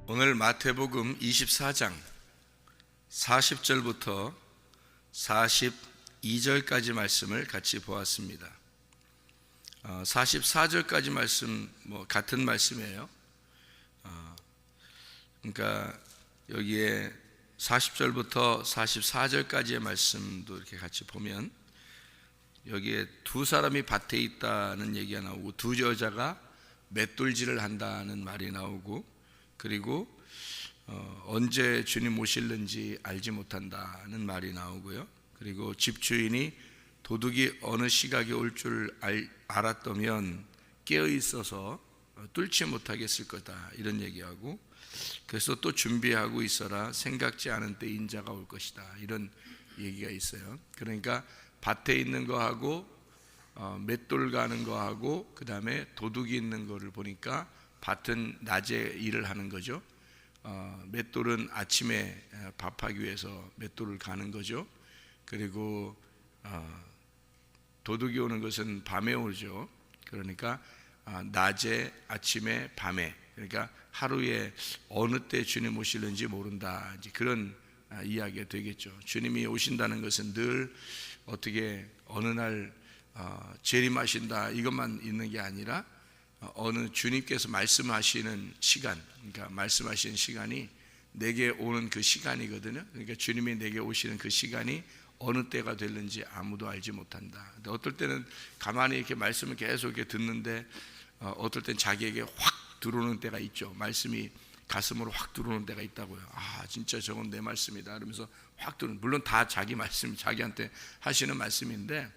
오늘 마태복음 24장 40절부터 42절까지 말씀을 같이 보았습니다. 44절까지 말씀 같은 말씀이에요. 그러니까 여기에 40절부터 44절까지의 말씀도 이렇게 같이 보면 여기에 두 사람이 밭에 있다는 얘기가 나오고 두 여자가 맷돌질을 한다는 말이 나오고, 그리고 언제 주님 오실는지 알지 못한다는 말이 나오고요. 그리고 집주인이 도둑이 어느 시각에 올 줄 알았다면 깨어 있어서 뚫지 못하겠을 거다, 이런 얘기하고, 그래서 또 준비하고 있어라, 생각지 않은 때 인자가 올 것이다, 이런 얘기가 있어요. 그러니까 밭에 있는 거하고 맷돌 가는 거하고 그 다음에 도둑이 있는 거를 보니까 밭은 낮에 일을 하는 거죠. 맷돌은 아침에 밥하기 위해서 맷돌을 가는 거죠. 그리고 도둑이 오는 것은 밤에 오죠. 그러니까 낮에, 아침에, 밤에, 그러니까 하루에 어느 때 주님 오실는지 모른다, 이제 그런 이야기가 되겠죠. 주님이 오신다는 것은 늘 어떻게 어느 날 재림하신다 이것만 있는 게 아니라 어느 주님께서 말씀하시는 시간, 그러니까 말씀하시는 시간이 내게 오는 그 시간이거든요. 그러니까 주님이 내게 오시는 그 시간이 어느 때가 될는지 아무도 알지 못한다. 근데 어떨 때는 가만히 이렇게 말씀을 계속 이렇게 듣는데 어떨 땐 자기에게 확 들어오는 때가 있죠. 말씀이 가슴으로 확 들어오는 때가 있다고요. 진짜 저건 내 말씀이다 그러면서 확 들어오는, 물론 다 자기 말씀, 자기한테 하시는 말씀인데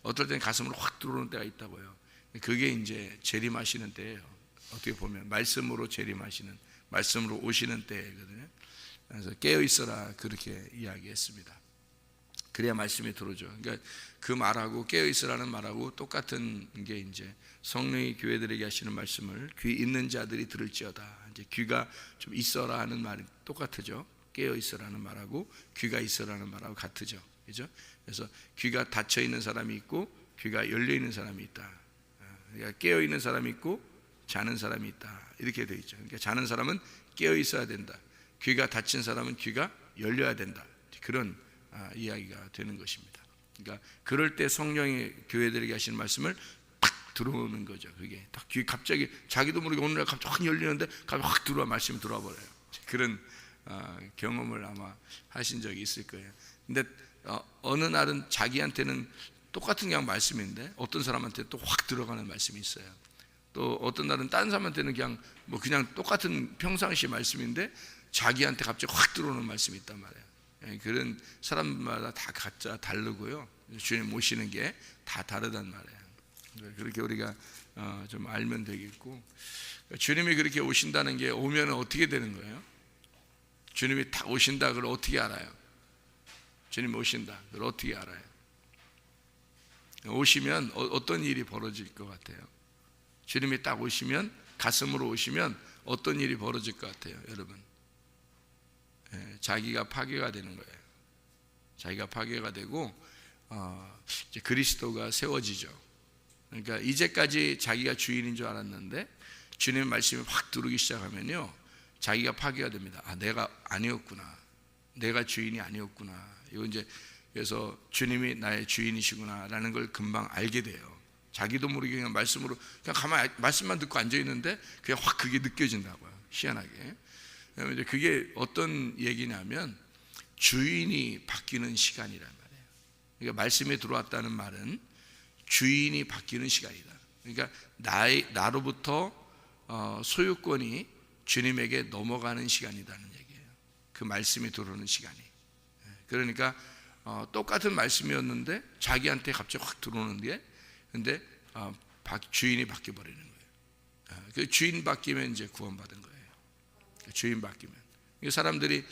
어떨 땐 가슴으로 확 들어오는 때가 있다고요. 그게 이제 재림하시는 때예요. 어떻게 보면 말씀으로 재림하시는, 말씀으로 오시는 때거든요. 그래서 깨어 있어라, 그렇게 이야기했습니다. 그래야 말씀이 들어오죠. 그러니까 그 말하고 깨어 있으라는 말하고 똑같은 게 이제 성령이 교회들에게 하시는 말씀을 귀 있는 자들이 들을지어다. 이제 귀가 좀 있어라 하는 말이 똑같죠. 깨어 있으라는 말하고 귀가 있어라는 말하고 같죠. 그죠? 그래서 귀가 닫혀 있는 사람이 있고 귀가 열려 있는 사람이 있다. 그러니까 깨어 있는 사람이 있고 자는 사람이 있다, 이렇게 되어 있죠. 그러니까 자는 사람은 깨어 있어야 된다. 귀가 닫힌 사람은 귀가 열려야 된다. 그런 이야기가 되는 것입니다. 그러니까 그럴 때 성령이 교회들에게 하시는 말씀을 딱 들어오는 거죠. 그게 딱 귀 갑자기 자기도 모르게 어느 날 갑자기 확 열리는데 갑자기 확 들어와, 말씀이 들어와 버려요. 그런 경험을 아마 하신 적이 있을 거예요. 근데 어느 날은 자기한테는 똑같은 그냥 말씀인데 어떤 사람한테 또 확 들어가는 말씀이 있어요. 또 어떤 날은 다른 사람한테는 그냥 똑같은 평상시 말씀인데 자기한테 갑자기 확 들어오는 말씀이 있단 말이에요. 그런 사람마다 다 각자 다르고요. 주님 모시는 게 다 다르단 말이에요. 그렇게 우리가 좀 알면 되겠고, 주님이 그렇게 오신다는 게 오면 어떻게 되는 거예요? 주님이 딱 오신다, 그걸 어떻게 알아요? 주님 오신다, 그걸 어떻게 알아요? 오시면 어떤 일이 벌어질 것 같아요? 주님이 딱 오시면, 가슴으로 오시면 어떤 일이 벌어질 것 같아요, 여러분? 자기가 파괴가 되는 거예요. 자기가 파괴가 되고 이제 그리스도가 세워지죠. 그러니까 이제까지 자기가 주인인 줄 알았는데 주님의 말씀이 확 들어오기 시작하면요, 자기가 파괴가 됩니다. 내가 아니었구나, 내가 주인이 아니었구나. 이거 이제 그래서 주님이 나의 주인이시구나라는 걸 금방 알게 돼요. 자기도 모르게 그냥 말씀으로 그냥 가만히 말씀만 듣고 앉아 있는데 그냥 확 그게 느껴진다고요. 희한하게. 이제 그게 어떤 얘기냐면 주인이 바뀌는 시간이란 말이에요. 그러니까 말씀에 들어왔다는 말은 주인이 바뀌는 시간이다. 그러니까 나로부터 소유권이 주님에게 넘어가는 시간이라는 얘기예요. 그 말씀이 들어오는 시간이. 그러니까 똑같은 말씀이었는데 자기한테 갑자기 확 들어오는 게, 근데 주인이 바뀌어 버리는 거예요. 그 주인 바뀌면 이제 구원받은 거예요. 주인 바뀌면. 사람들이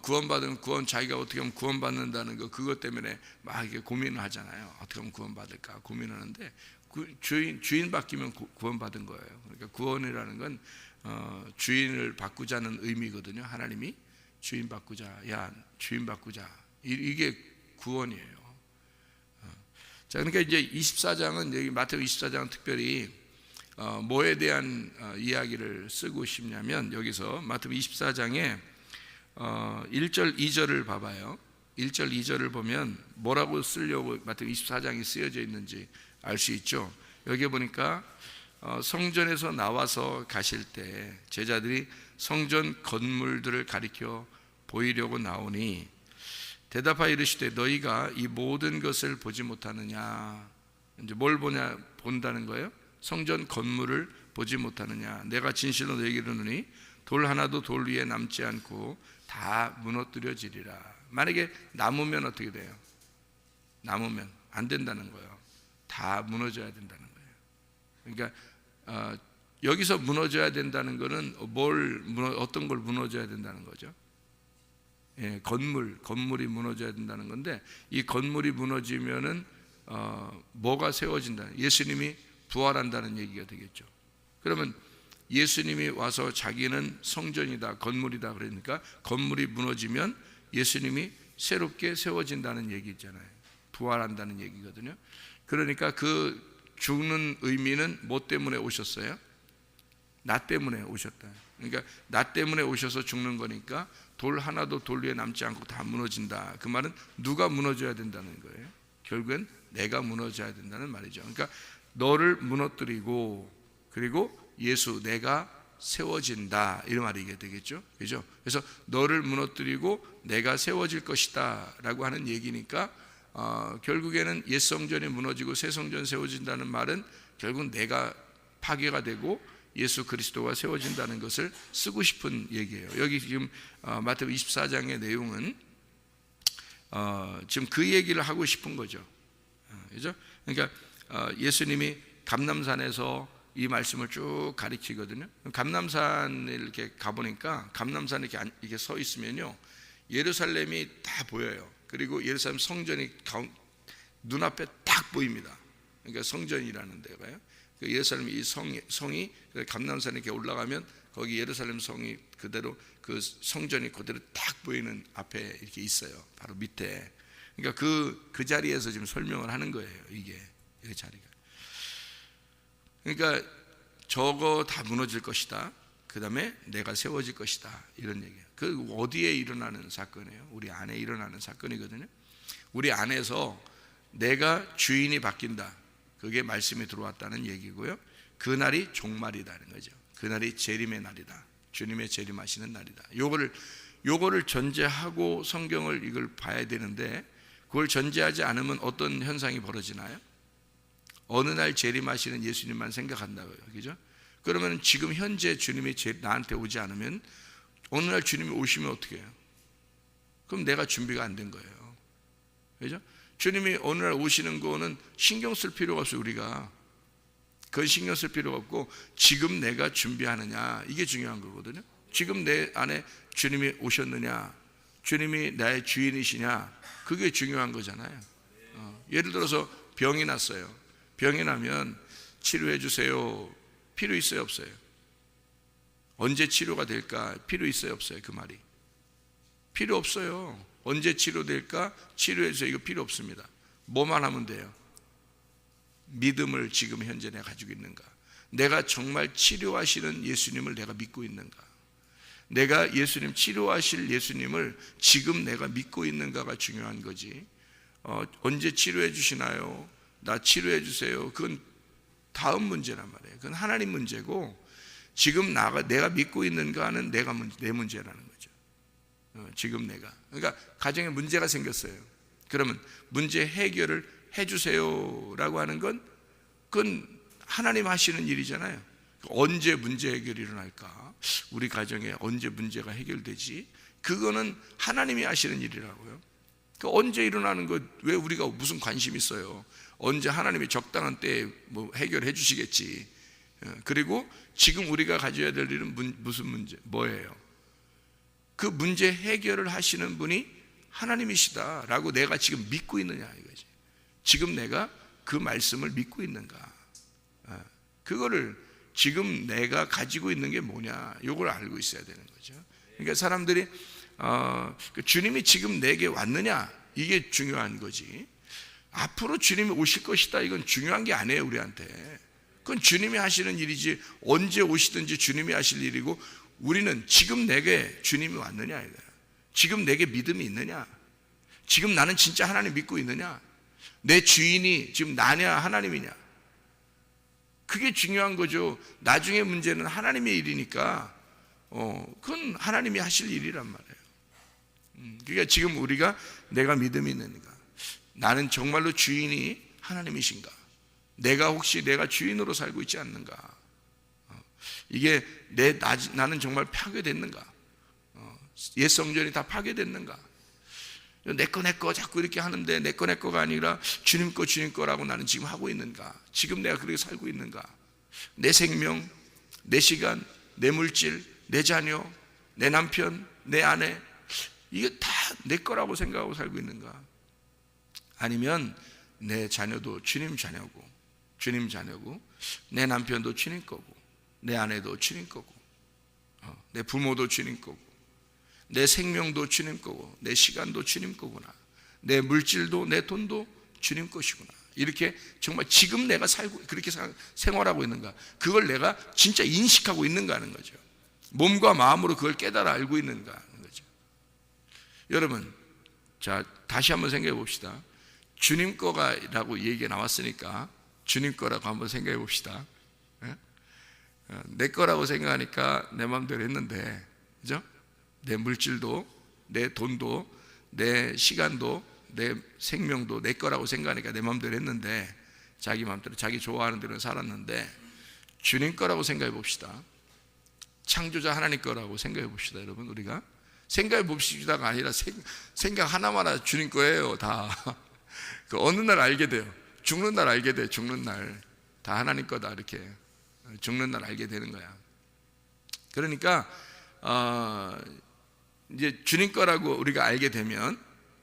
구원받으면 자기가 어떻게 하면 구원받는다는 거, 그것 때문에 막 이렇게 고민을 하잖아요. 어떻게 하면 구원받을까 고민하는데 주인 바뀌면 구원받은 거예요. 그러니까 구원이라는 건 주인을 바꾸자는 의미거든요. 하나님이 주인 바꾸자, 주인 바꾸자, 이게 구원이에요. 자, 그러니까 이제 24장은, 여기 마태복음 24장은 특별히 뭐에 대한 이야기를 쓰고 싶냐면 여기서 마태복음 24장에 1절 2절을 봐봐요. 1절 2절을 보면 뭐라고 쓰려고 마태복음 24장이 쓰여져 있는지 알 수 있죠. 여기 보니까 성전에서 나와서 가실 때 제자들이 성전 건물들을 가리켜 보이려고 나오니 대답하여 이르시되 너희가 이 모든 것을 보지 못하느냐. 이제 뭘 본다는 거예요? 성전 건물을 보지 못하느냐. 내가 진실로 너희에게 이르노니 돌 하나도 돌 위에 남지 않고 다 무너뜨려지리라. 만약에 남으면 어떻게 돼요? 남으면 안 된다는 거예요. 다 무너져야 된다는 거예요. 그러니까 여기서 무너져야 된다는 거는 어떤 걸 무너져야 된다는 거죠? 예, 건물이 무너져야 된다는 건데, 이 건물이 무너지면은 뭐가 세워진다? 예수님이 부활한다는 얘기가 되겠죠. 그러면 예수님이 와서 자기는 성전이다, 건물이다 그러니까 건물이 무너지면 예수님이 새롭게 세워진다는 얘기 있잖아요. 부활한다는 얘기거든요. 그러니까 그 죽는 의미는 뭐 때문에 오셨어요? 나 때문에 오셨다. 그러니까 나 때문에 오셔서 죽는 거니까 돌 하나도 돌 위에 남지 않고 다 무너진다. 그 말은 누가 무너져야 된다는 거예요. 결국엔 내가 무너져야 된다는 말이죠. 그러니까 너를 무너뜨리고 그리고 예수 내가 세워진다 이런 말이 되겠죠. 그죠? 그래서 너를 무너뜨리고 내가 세워질 것이다 라고 하는 얘기니까 결국에는 옛 성전이 무너지고 새 성전 세워진다는 말은 결국 내가 파괴가 되고 예수 그리스도가 세워진다는 것을 쓰고 싶은 얘기예요. 여기 지금 마태복음 24장의 내용은 지금 그 얘기를 하고 싶은 거죠. 그죠? 그러니까 예수님이 감람산에서 이 말씀을 쭉 가리키거든요. 감람산에 이렇게 가보니까 감람산에 이렇게 서 있으면요, 예루살렘이 다 보여요. 그리고 예루살렘 성전이 눈앞에 딱 보입니다. 그러니까 성전이라는 데가요. 예루살렘 이 성이 감람산에 이렇게 올라가면 거기 예루살렘 성이 그대로 그 성전이 그대로 딱 보이는 앞에 이렇게 있어요. 바로 밑에. 그러니까 그 자리에서 지금 설명을 하는 거예요. 이게 이 자리가. 그러니까 저거 다 무너질 것이다. 그 다음에 내가 세워질 것이다. 이런 얘기예요. 그 어디에 일어나는 사건이에요? 우리 안에 일어나는 사건이거든요. 우리 안에서 내가 주인이 바뀐다. 그게 말씀이 들어왔다는 얘기고요. 그날이 종말이라는 거죠. 그날이 재림의 날이다. 주님의 재림하시는 날이다. 요거를 전제하고 성경을 이걸 봐야 되는데, 그걸 전제하지 않으면 어떤 현상이 벌어지나요? 어느 날 재림하시는 예수님만 생각한다고요. 그죠? 그러면 지금 현재 주님이 나한테 오지 않으면 어느 날 주님이 오시면 어떻게 해요? 그럼 내가 준비가 안 된 거예요. 그죠? 주님이 어느 날 오시는 거는 신경 쓸 필요가 없어요. 우리가 그건 신경 쓸 필요가 없고 지금 내가 준비하느냐, 이게 중요한 거거든요. 지금 내 안에 주님이 오셨느냐, 주님이 나의 주인이시냐, 그게 중요한 거잖아요. 예를 들어서 병이 났어요. 병이 나면 치료해 주세요. 필요 있어요, 없어요? 언제 치료가 될까? 필요 있어요, 없어요? 그 말이 필요 없어요. 언제 치료될까? 치료해 주세요. 이거 필요 없습니다. 뭐만 하면 돼요? 믿음을 지금 현재 내가 가지고 있는가? 내가 정말 치료하시는 예수님을 내가 믿고 있는가? 내가 예수님, 치료하실 예수님을 지금 내가 믿고 있는가가 중요한 거지. 언제 치료해 주시나요? 나 치료해 주세요. 그건 다음 문제란 말이에요. 그건 하나님 문제고, 지금 내가 믿고 있는가는 내 문제라는 거죠. 지금 내가. 그러니까 가정에 문제가 생겼어요. 그러면 문제 해결을 해주세요 라고 하는 건 그건 하나님 하시는 일이잖아요. 언제 문제 해결이 일어날까? 우리 가정에 언제 문제가 해결되지? 그거는 하나님이 하시는 일이라고요. 언제 일어나는 것 왜 우리가 무슨 관심 있어요? 언제 하나님이 적당한 때에 뭐 해결해 주시겠지. 그리고 지금 우리가 가져야 될 일은 무슨 문제? 뭐예요? 그 문제 해결을 하시는 분이 하나님이시다라고 내가 지금 믿고 있느냐 이거지. 지금 내가 그 말씀을 믿고 있는가? 그거를 지금 내가 가지고 있는 게 뭐냐? 이걸 알고 있어야 되는 거죠. 그러니까 사람들이 주님이 지금 내게 왔느냐, 이게 중요한 거지. 앞으로 주님이 오실 것이다, 이건 중요한 게 아니에요. 우리한테 그건 주님이 하시는 일이지 언제 오시든지 주님이 하실 일이고, 우리는 지금 내게 주님이 왔느냐 이거야. 지금 내게 믿음이 있느냐, 지금 나는 진짜 하나님 믿고 있느냐, 내 주인이 지금 나냐 하나님이냐, 그게 중요한 거죠. 나중에 문제는 하나님의 일이니까 그건 하나님이 하실 일이란 말이에요. 그러니까 지금 우리가 내가 믿음이 있는가, 나는 정말로 주인이 하나님이신가, 내가 주인으로 살고 있지 않는가, 이게 나는 정말 파괴됐는가, 옛 성전이 다 파괴됐는가, 내 거 자꾸 이렇게 하는데 내 거가 아니라 주님 거라고 나는 지금 하고 있는가, 지금 내가 그렇게 살고 있는가, 내 생명, 내 시간, 내 물질, 내 자녀, 내 남편, 내 아내, 이게 다 내 거라고 생각하고 살고 있는가, 아니면 내 자녀도 주님 자녀고 내 남편도 주님 거고 내 아내도 주님 거고 내 부모도 주님 거고 내 생명도 주님 거고 내 시간도 주님 거구나, 내 물질도 내 돈도 주님 것이구나, 이렇게 정말 지금 내가 살고 그렇게 생활하고 있는가, 그걸 내가 진짜 인식하고 있는가 하는 거죠. 몸과 마음으로 그걸 깨달아 알고 있는가 하는 거죠. 여러분, 자, 다시 한번 생각해 봅시다. 주님 거라고 얘기가 나왔으니까 주님 거라고 한번 생각해 봅시다. 내 거라고 생각하니까 내 마음대로 했는데, 그죠? 내 물질도, 내 돈도, 내 시간도, 내 생명도 내 거라고 생각하니까 내 마음대로 했는데, 자기 마음대로 자기 좋아하는 대로 살았는데, 주님 거라고 생각해 봅시다. 창조자 하나님 거라고 생각해 봅시다. 여러분, 우리가 생각해 봅시다가 아니라 생각 하나마나 주님 거예요. 다 그 어느 날 알게 돼요. 죽는 날 알게 돼. 죽는 날 다 하나님 거다, 이렇게 죽는 날 알게 되는 거야. 그러니까 이제 주님 거라고 우리가 알게 되면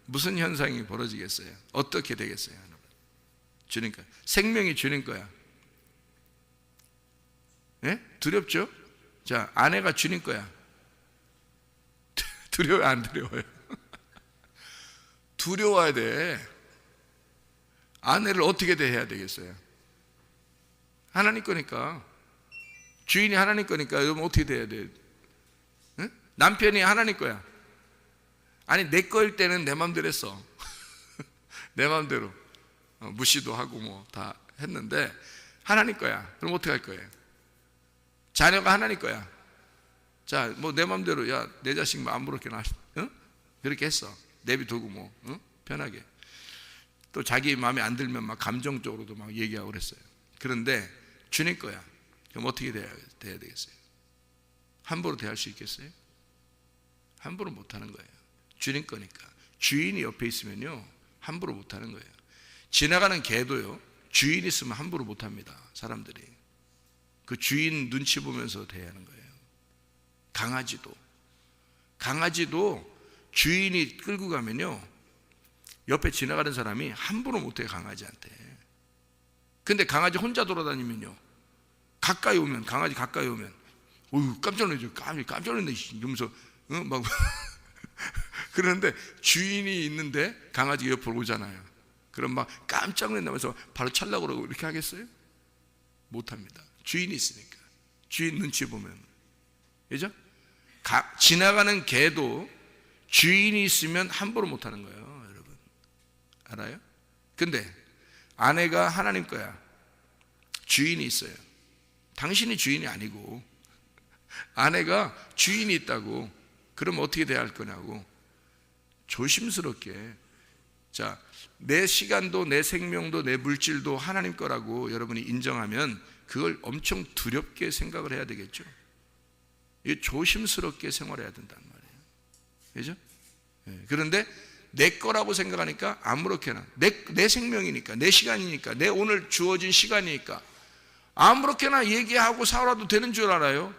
무슨 현상이 벌어지겠어요? 어떻게 되겠어요? 주님 거, 생명이 주님 거야. 예? 두렵죠? 자, 아내가 주님 거야. 두려워요, 안 두려워요? 두려워야 돼. 아내를 어떻게 대해야 되겠어요? 하나님 거니까, 주인이 하나님 거니까 여러분 어떻게 대해야 돼? 응? 남편이 하나님 거야. 아니, 내 거일 때는 내 마음대로 했어. 내 마음대로 무시도 하고 뭐 다 했는데, 하나님 거야. 그럼 어떻게 할 거예요? 자녀가 하나님 거야. 자, 뭐 내 마음대로, 야, 내 자식 뭐 아무렇게나 그렇게 했어. 내비두고 뭐 편하게. 또 자기 마음에 안 들면 막 감정적으로도 막 얘기하고 그랬어요. 그런데 주님 거야. 그럼 어떻게 돼야 되겠어요? 함부로 대할 수 있겠어요? 함부로 못하는 거예요. 주님 거니까. 주인이 옆에 있으면요, 함부로 못하는 거예요. 지나가는 개도요, 주인 있으면 함부로 못합니다. 사람들이 그 주인 눈치 보면서 대해야 하는 거예요. 강아지도 주인이 끌고 가면요, 옆에 지나가는 사람이 함부로 못해요, 강아지한테. 근데 강아지 혼자 돌아다니면요, 강아지 가까이 오면 어휴, 깜짝 놀라죠. 깜짝 놀랐네 이러면서 막 그러는데 주인이 있는데 강아지가 옆으로 오잖아요. 그럼 막 깜짝 놀라면서 바로 찰라고 그러고 이렇게 하겠어요? 못합니다. 주인이 있으니까. 주인 눈치 보면. 그죠? 지나가는 개도 주인이 있으면 함부로 못하는 거예요, 여러분. 알아요? 근데 아내가 하나님 거야. 주인이 있어요. 당신이 주인이 아니고 아내가 주인이 있다고. 그럼 어떻게 돼야 할 거냐고. 조심스럽게, 자, 내 시간도 내 생명도 내 물질도 하나님 거라고 여러분이 인정하면 그걸 엄청 두렵게 생각을 해야 되겠죠. 이게 조심스럽게 생활해야 된단 말이에요. 그죠? 네. 그런데 내 거라고 생각하니까 아무렇게나, 내 생명이니까, 내 시간이니까, 내 오늘 주어진 시간이니까 아무렇게나 얘기하고 살아도 되는 줄 알아요?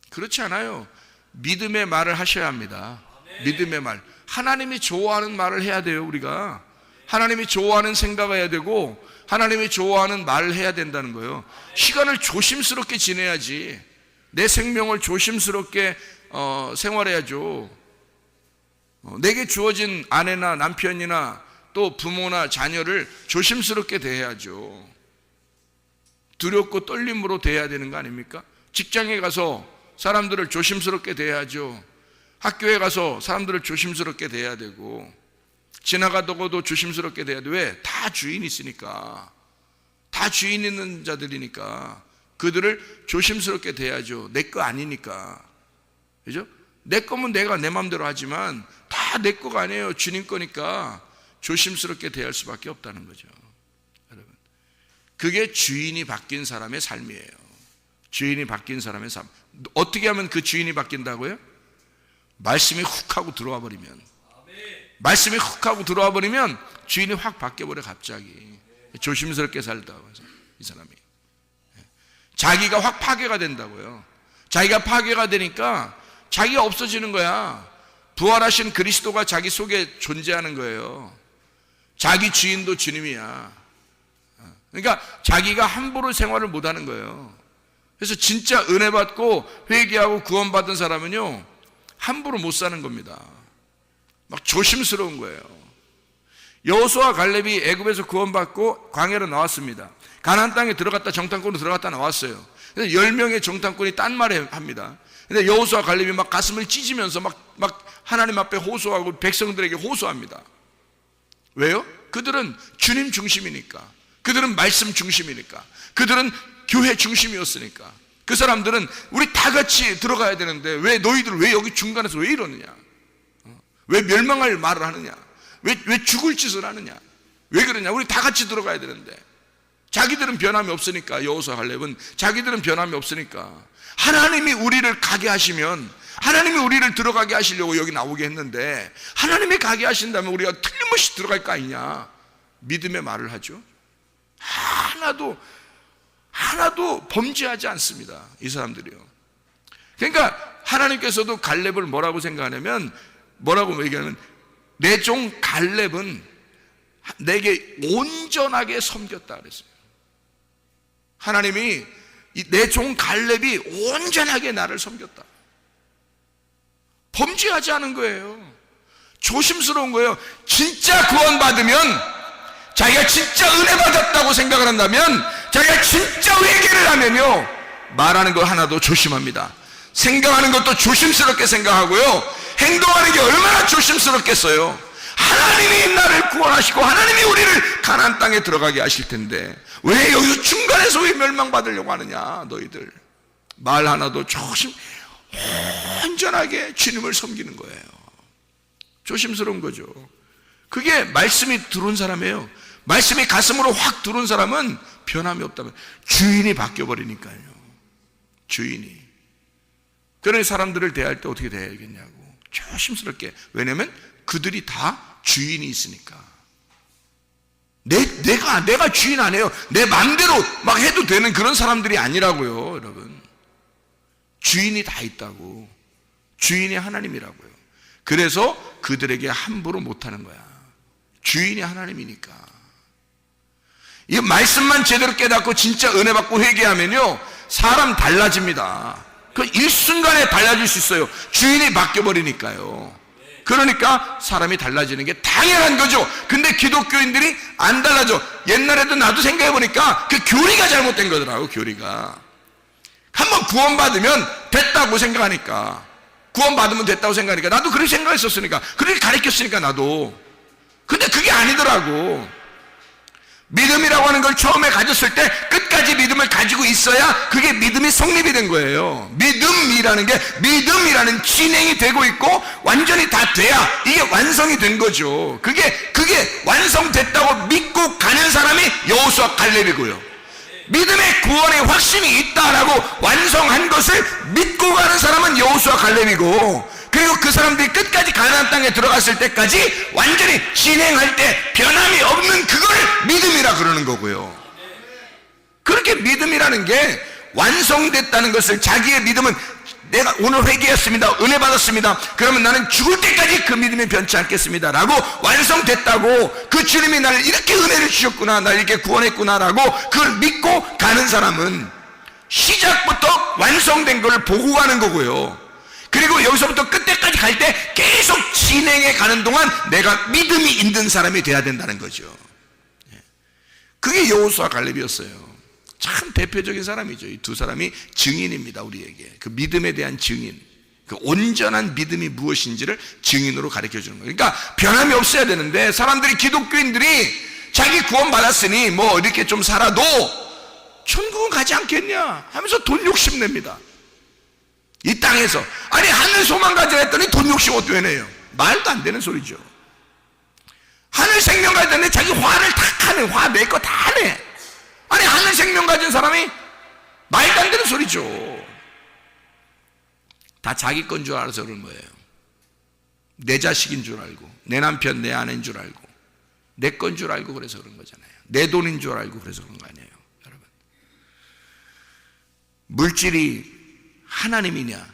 그렇지 않아요. 믿음의 말을 하셔야 합니다. 믿음의 말. 하나님이 좋아하는 말을 해야 돼요. 우리가 하나님이 좋아하는 생각을 해야 되고 하나님이 좋아하는 말을 해야 된다는 거예요. 시간을 조심스럽게 지내야지. 내 생명을 조심스럽게 생활해야죠. 내게 주어진 아내나 남편이나 또 부모나 자녀를 조심스럽게 대해야죠. 두렵고 떨림으로 대해야 되는 거 아닙니까? 직장에 가서 사람들을 조심스럽게 대해야죠. 학교에 가서 사람들을 조심스럽게 대해야 되고, 지나가다가도 조심스럽게 대해야 돼. 왜? 다 주인이 있으니까. 다 주인 있는 자들이니까 그들을 조심스럽게 대해야죠. 내 거 아니니까. 그죠? 내 거면 내가 내 마음대로 하지만 다 내 거가 아니에요. 주님 거니까 조심스럽게 대할 수밖에 없다는 거죠. 여러분, 그게 주인이 바뀐 사람의 삶이에요. 주인이 바뀐 사람의 삶. 어떻게 하면 그 주인이 바뀐다고요? 말씀이 훅 하고 들어와 버리면, 말씀이 훅 하고 들어와 버리면 주인이 확 바뀌어버려. 갑자기 조심스럽게 살다 이 사람이 자기가 확 파괴가 된다고요. 자기가 파괴가 되니까 자기가 없어지는 거야. 부활하신 그리스도가 자기 속에 존재하는 거예요. 자기 주인도 주님이야. 그러니까 자기가 함부로 생활을 못하는 거예요. 그래서 진짜 은혜 받고 회개하고 구원받은 사람은요, 함부로 못 사는 겁니다. 막 조심스러운 거예요. 여호수아 갈렙이 애굽에서 구원받고 광야로 나왔습니다. 가나안 땅에 들어갔다 정탐꾼으로 들어갔다 나왔어요. 그래서 10명의 정탐꾼이 딴 말을 합니다. 근데 여호수아 갈렙이 막 가슴을 찢으면서 막 하나님 앞에 호소하고 백성들에게 호소합니다. 왜요? 그들은 주님 중심이니까, 그들은 말씀 중심이니까, 그들은 교회 중심이었으니까. 그 사람들은 우리 다 같이 들어가야 되는데 왜 너희들 왜 여기 중간에서 왜 이러느냐, 왜 멸망할 말을 하느냐, 왜 죽을 짓을 하느냐, 왜 그러냐, 우리 다 같이 들어가야 되는데. 자기들은 변함이 없으니까, 여호수아 갈렙은 자기들은 변함이 없으니까 하나님이 우리를 가게 하시면, 하나님이 우리를 들어가게 하시려고 여기 나오게 했는데, 하나님이 가게 하신다면 우리가 틀림없이 들어갈 거 아니냐, 믿음의 말을 하죠. 하나도 범죄하지 않습니다, 이 사람들이요. 그러니까 하나님께서도 갈렙을 뭐라고 생각하냐면, 뭐라고 얘기하면, 내 종 갈렙은 내게 온전하게 섬겼다 그랬어요. 하나님이 내 종 갈렙이 온전하게 나를 섬겼다. 범죄하지 않은 거예요. 조심스러운 거예요. 진짜 구원받으면, 자기가 진짜 은혜 받았다고 생각을 한다면, 자기가 진짜 회개를 하면요, 말하는 거 하나도 조심합니다. 생각하는 것도 조심스럽게 생각하고요, 행동하는 게 얼마나 조심스럽겠어요. 하나님이 나를 구원하시고 하나님이 우리를 가나안 땅에 들어가게 하실 텐데 왜 여기서 중간에서 왜 멸망받으려고 하느냐. 너희들 말 하나도 온전하게 주님을 섬기는 거예요. 조심스러운 거죠. 그게 말씀이 들어온 사람이에요. 말씀이 가슴으로 확 들어온 사람은 변함이 없다면, 주인이 바뀌어버리니까요. 주인이. 그런 사람들을 대할 때 어떻게 대해야겠냐고, 조심스럽게. 왜냐면 그들이 다 주인이 있으니까. 내가 주인 아니에요. 내 마음대로 막 해도 되는 그런 사람들이 아니라고요, 여러분. 주인이 다 있다고. 주인이 하나님이라고요. 그래서 그들에게 함부로 못하는 거야. 주인이 하나님이니까. 이 말씀만 제대로 깨닫고 진짜 은혜 받고 회개하면요, 사람 달라집니다. 그 일순간에 달라질 수 있어요. 주인이 바뀌어버리니까요. 그러니까 사람이 달라지는 게 당연한 거죠. 근데 기독교인들이 안 달라져. 옛날에도 나도 생각해보니까 그 교리가 잘못된 거더라고. 교리가 한번 구원받으면 됐다고 생각하니까, 구원받으면 됐다고 생각하니까, 나도 그렇게 생각했었으니까, 그렇게 가르쳤으니까 나도. 근데 그게 아니더라고. 믿음이라고 하는 걸 처음에 가졌을 때 끝까지 믿음을 가지고 있어야 그게 믿음이 성립이 된 거예요. 믿음이라는 게, 믿음이라는 진행이 되고 있고 완전히 다 돼야 이게 완성이 된 거죠. 그게 완성됐다고 믿고 가는 사람이 여호수아 갈렙이고요, 믿음의 구원의 확신이 있다라고 완성한 것을 믿고 가는 사람은 여호수아 갈렙이고, 그리고 그 사람들이 끝까지 가나안 땅에 들어갔을 때까지 완전히 진행할 때 변함이 없는 그걸 믿음이라 그러는 거고요. 그렇게 믿음이라는 게 완성됐다는 것을, 자기의 믿음은 내가 오늘 회개했습니다, 은혜 받았습니다, 그러면 나는 죽을 때까지 그 믿음이 변치 않겠습니다 라고 완성됐다고, 그 주님이 나를 이렇게 은혜를 주셨구나, 나를 이렇게 구원했구나 라고 그걸 믿고 가는 사람은 시작부터 완성된 걸 보고 가는 거고요. 그리고 여기서부터 끝에까지 갈 때 계속 진행해 가는 동안 내가 믿음이 있는 사람이 돼야 된다는 거죠. 그게 여호수아 갈렙이었어요. 참 대표적인 사람이죠. 이 두 사람이 증인입니다. 우리에게 그 믿음에 대한 증인, 그 온전한 믿음이 무엇인지를 증인으로 가르쳐 주는 거예요. 그러니까 변함이 없어야 되는데 사람들이, 기독교인들이 자기 구원 받았으니 뭐 이렇게 좀 살아도 천국은 가지 않겠냐 하면서 돈 욕심냅니다. 이 땅에서. 아니, 하늘 소망 가지라 했더니 돈 욕심 어떻게 내요? 말도 안 되는 소리죠. 하늘 생명 가졌는데 자기 화를 다 하네. 화 내 거 다 하네. 아니, 하늘 생명 가진 사람이 말도 안 되는 소리죠. 다 자기 건 줄 알아서 그런 거예요. 내 자식인 줄 알고, 내 남편, 내 아내인 줄 알고, 내 건 줄 알고 그래서 그런 거잖아요. 내 돈인 줄 알고 그래서 그런 거 아니에요, 여러분. 물질이 하나님이냐,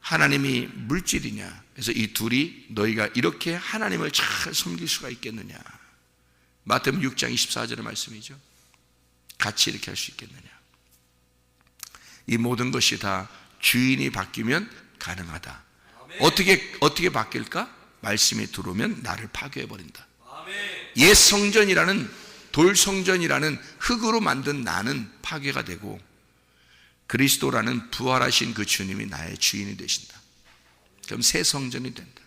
하나님이 물질이냐. 그래서 이 둘이 너희가 이렇게 하나님을 잘 섬길 수가 있겠느냐. 마태복음 6장 24절의 말씀이죠. 같이 이렇게 할 수 있겠느냐. 이 모든 것이 다 주인이 바뀌면 가능하다. 어떻게 바뀔까? 말씀이 들어오면 나를 파괴해버린다. 옛 성전이라는, 돌 성전이라는 흙으로 만든 나는 파괴가 되고, 그리스도라는 부활하신 그 주님이 나의 주인이 되신다. 그럼 새 성전이 된다.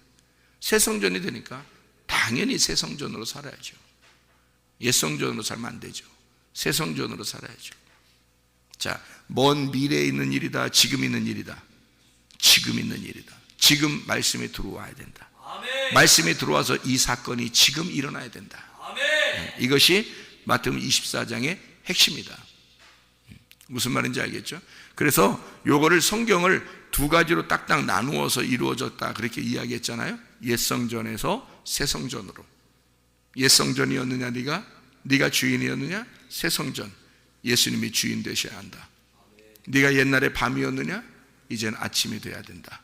새 성전이 되니까 당연히 새 성전으로 살아야죠. 옛 성전으로 살면 안 되죠. 새 성전으로 살아야죠. 자, 먼 미래에 있는 일이다, 지금 있는 일이다. 지금 있는 일이다. 지금 말씀이 들어와야 된다. 아멘. 말씀이 들어와서 이 사건이 지금 일어나야 된다. 아멘. 이것이 마태복음 24장의 핵심이다. 무슨 말인지 알겠죠? 그래서 요거를, 성경을 두 가지로 딱딱 나누어서 이루어졌다 그렇게 이야기했잖아요. 옛 성전에서 새 성전으로. 옛 성전이었느냐 네가 주인이었느냐? 새 성전, 예수님이 주인 되셔야 한다. 네가 옛날에 밤이었느냐? 이제는 아침이 돼야 된다.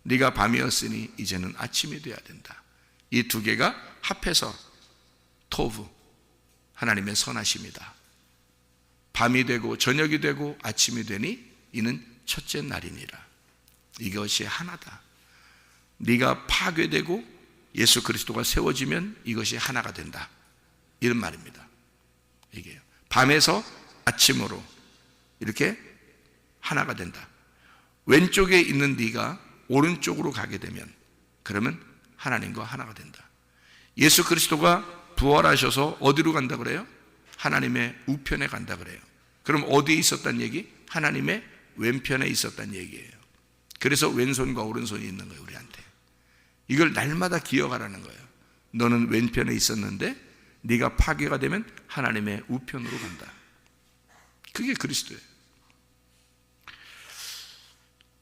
네가 밤이었으니 이제는 아침이 돼야 된다. 이 두 개가 합해서 토브, 하나님의 선하심이다. 밤이 되고 저녁이 되고 아침이 되니 이는 첫째 날이니라. 이것이 하나다. 네가 파괴되고 예수 그리스도가 세워지면 이것이 하나가 된다. 이런 말입니다. 이게요. 밤에서 아침으로 이렇게 하나가 된다. 왼쪽에 있는 네가 오른쪽으로 가게 되면, 그러면 하나님과 하나가 된다. 예수 그리스도가 부활하셔서 어디로 간다 그래요? 하나님의 우편에 간다 그래요. 그럼 어디에 있었단 얘기? 하나님의 왼편에 있었단 얘기예요. 그래서 왼손과 오른손이 있는 거예요, 우리한테. 이걸 날마다 기억하라는 거예요. 너는 왼편에 있었는데 네가 파괴가 되면 하나님의 우편으로 간다. 그게 그리스도예요.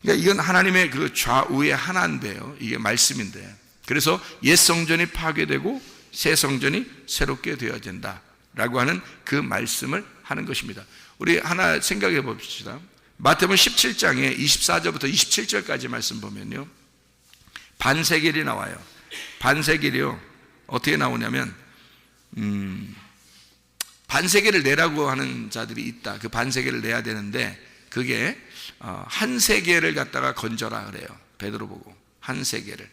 그러니까 이건 하나님의 그 좌우의 하나인데요, 이게 말씀인데, 그래서 옛 성전이 파괴되고 새 성전이 새롭게 되어진다 라고 하는 그 말씀을 하는 것입니다. 우리 하나 생각해 봅시다. 마태복음 17장에 24절부터 27절까지 말씀 보면요, 반세겔이 나와요. 반세겔이요, 어떻게 나오냐면 반세겔을 내라고 하는 자들이 있다. 그 반세겔을 내야 되는데, 그게 한 세겔을 갖다가 건져라 그래요. 베드로 보고 한 세겔을,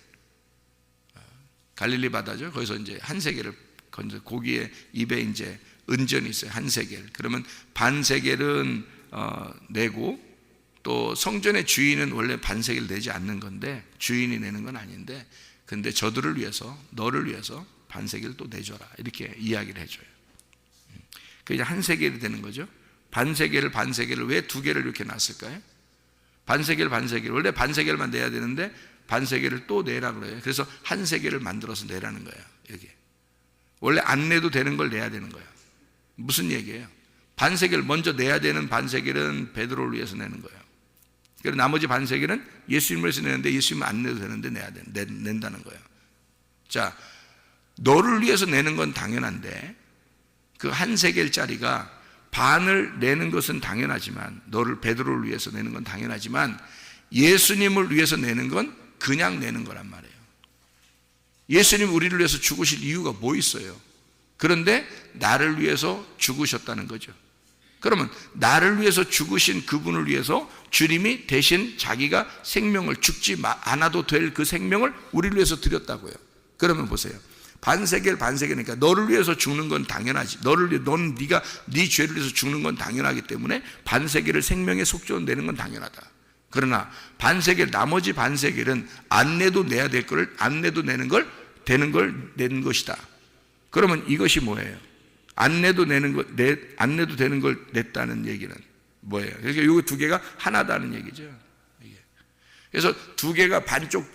갈릴리 바다죠. 거기서 이제 한 세겔을 건져, 고기에 입에 이제 은전이 있어요. 한 세겔. 그러면 반 세겔은 내고, 또 성전의 주인은 원래 반 세겔 내지 않는 건데, 주인이 내는 건 아닌데, 근데 저들을 위해서, 너를 위해서 반 세겔 또 내줘라, 이렇게 이야기를 해줘요. 그게 한 세겔이 되는 거죠. 반 세겔을 왜 두 개를 이렇게 놨을까요? 반 세겔, 원래 반 세겔만 내야 되는데 반 세겔을 또 내라 그래요. 그래서 한 세겔을 만들어서 내라는 거예요. 여기 원래 안 내도 되는 걸 내야 되는 거예요. 무슨 얘기예요? 반 세겔 먼저 내야 되는 반 세겔은 베드로를 위해서 내는 거예요. 그리고 나머지 반 세겔은 예수님을 위해서 내는데, 예수님 안 내도 되는데 낸다는 거예요. 자, 너를 위해서 내는 건 당연한데, 그 한 세겔짜리가 반을 내는 것은 당연하지만, 너를, 베드로를 위해서 내는 건 당연하지만, 예수님을 위해서 내는 건 그냥 내는 거란 말이에요. 예수님 우리를 위해서 죽으실 이유가 뭐 있어요? 그런데 나를 위해서 죽으셨다는 거죠. 그러면 나를 위해서 죽으신 그분을 위해서 주님이 대신 자기가 생명을, 죽지 않아도 될 그 생명을 우리를 위해서 드렸다고요. 그러면 보세요. 반세겔 반세겔이니까 너를 위해서 죽는 건 당연하지. 너를 위해 넌 네가 네 죄를 위해서 죽는 건 당연하기 때문에 반세겔을 생명의 속죄로 내는 건 당연하다. 그러나 반세겔 나머지 반세겔은 안 내도 내야 될 거를 안 내도 되는 걸 내는 것이다. 그러면 이것이 뭐예요? 안 내도 되는 걸 냈다는 얘기는 뭐예요? 그러니까 이 두 개가 하나다는 얘기죠. 그래서 두 개가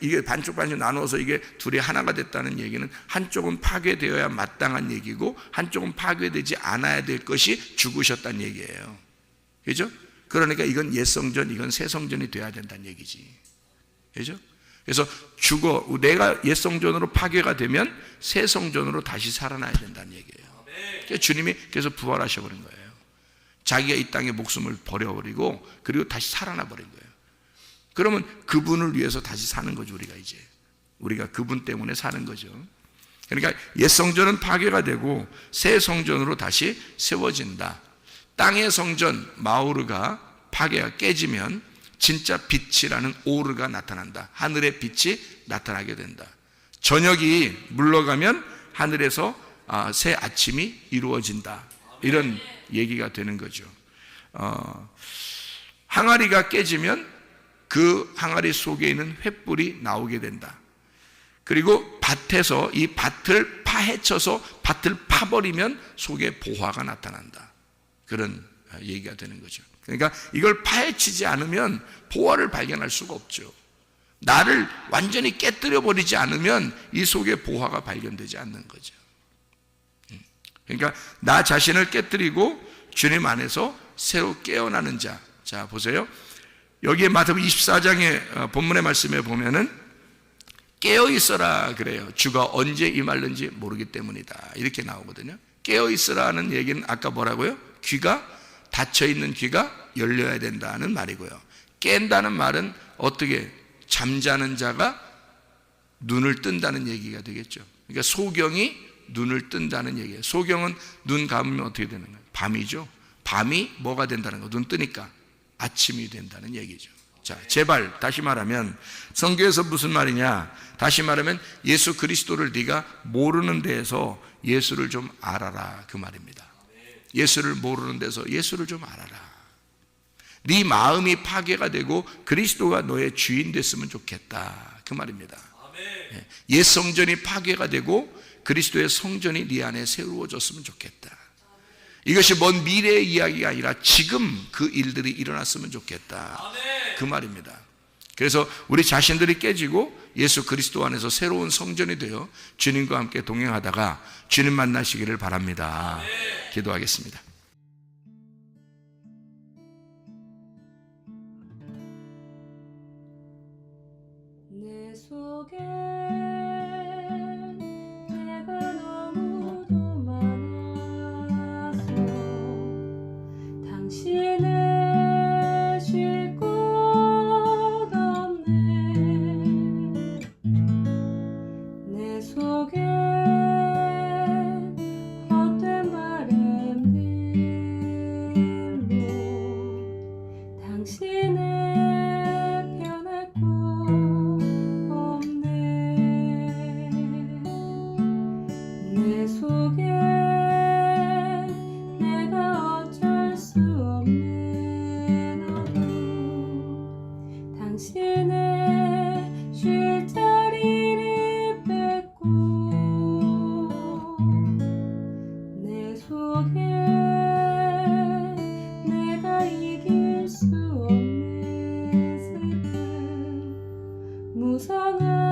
이게 반쪽 나누어서 이게 둘이 하나가 됐다는 얘기는 한쪽은 파괴되어야 마땅한 얘기고 한쪽은 파괴되지 않아야 될 것이 죽으셨다는 얘기예요. 그죠? 그러니까 이건 옛 성전, 이건 새 성전이 돼야 된다는 얘기지. 그죠? 그래서 내가 옛 성전으로 파괴가 되면 새 성전으로 다시 살아나야 된다는 얘기예요. 그래서 주님이 그래서 부활하셔 버린 거예요. 자기가 이 땅에 목숨을 버려버리고 그리고 다시 살아나 버린 거예요. 그러면 그분을 위해서 다시 사는 거죠. 우리가 그분 때문에 사는 거죠. 그러니까 옛 성전은 파괴가 되고 새 성전으로 다시 세워진다. 땅의 성전 마오르가 파괴가 깨지면 진짜 빛이라는 오르가 나타난다. 하늘의 빛이 나타나게 된다. 저녁이 물러가면 하늘에서 새 아침이 이루어진다. 이런 얘기가 되는 거죠. 항아리가 깨지면 그 항아리 속에 있는 횃불이 나오게 된다. 그리고 밭에서 이 밭을 파헤쳐서 밭을 파버리면 속에 보화가 나타난다. 그런 얘기가 되는 거죠. 그러니까 이걸 파헤치지 않으면 보화를 발견할 수가 없죠. 나를 완전히 깨뜨려 버리지 않으면 이 속에 보화가 발견되지 않는 거죠. 그러니까 나 자신을 깨뜨리고 주님 안에서 새로 깨어나는 자. 자, 보세요. 여기에 마태복음 24장의 본문의 말씀에 보면은 깨어 있어라 그래요. 주가 언제 임할는지 모르기 때문이다. 이렇게 나오거든요. 깨어 있으라는 얘기는 아까 뭐라고요? 귀가 닫혀 있는 귀가 열려야 된다는 말이고요. 깬다는 말은 어떻게 잠자는 자가 눈을 뜬다는 얘기가 되겠죠. 그러니까 소경이 눈을 뜬다는 얘기예요. 소경은 눈 감으면 어떻게 되는 거예요? 밤이죠. 밤이 뭐가 된다는 거예요? 눈 뜨니까 아침이 된다는 얘기죠. 자, 제발 다시 말하면 성경에서 무슨 말이냐? 다시 말하면 예수 그리스도를 네가 모르는 데에서 예수를 좀 알아라 그 말입니다. 예수를 모르는 데서 예수를 좀 알아라. 네 마음이 파괴가 되고 그리스도가 너의 주인 됐으면 좋겠다 그 말입니다. 옛 성전이 파괴가 되고 그리스도의 성전이 네 안에 세워졌으면 좋겠다. 이것이 먼 미래의 이야기가 아니라 지금 그 일들이 일어났으면 좋겠다 그 말입니다. 그래서 우리 자신들이 깨지고 예수 그리스도 안에서 새로운 성전이 되어 주님과 함께 동행하다가 주님 만나시기를 바랍니다. 기도하겠습니다. 내 속에 내가 너무도 많아서 당신을 쉴 곳 없네. 내 속에 헛된 바램들로 당신을 내 속에 내가 어쩔 수 없는 어둠 당신의 쉴 자리를 뺏고 내 속에 내가 이길 수 없는 슬픔 무성한